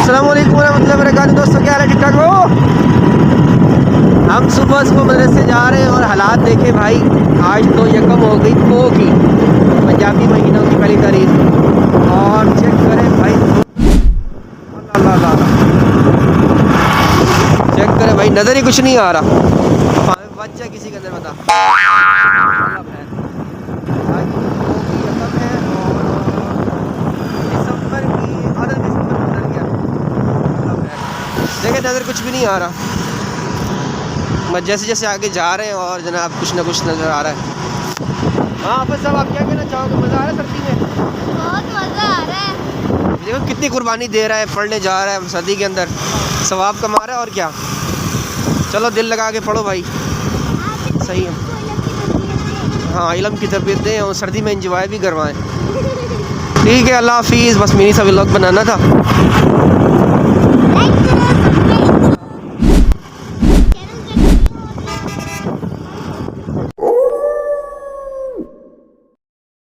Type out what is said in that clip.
अस्सलाम वालेकुम रहमतुल्लाहि व बरकातहू। दोस्तों क्या हाल है, ठीक ठाक हो? हम सुबह सुबह मदरसे जा रहे हैं और हालात देखे भाई। आज तो यकम हो गई पो की, पंजाबी महीनों की पहली तारीख। और चेक करें भाई, अल्लाह चेक करें भाई, नज़र ही कुछ नहीं आ रहा। बच्चा किसी के अंदर बता देखे, नज़र कुछ भी नहीं आ रहा। बस जैसे जैसे आगे जा रहे हैं और जनाब कुछ ना कुछ नज़र आ रहा है। हाँ बस साहब, आप क्या कहना चाहोगे? मज़ा आ रहा है सर्दी में? बहुत मज़ा आ रहा है। देखो कितनी कुर्बानी दे रहा है, पढ़ने जा रहा है सर्दी के अंदर, सवाब कमा रहा है। और क्या, चलो दिल लगा के पढ़ो भाई, सही है। हाँ, इल्म की तरबियत दें और सर्दी में इंजॉय भी करवाएं। ठीक है, अल्लाह हाफिज़। बस मिनी सा व्लॉग बनाना था।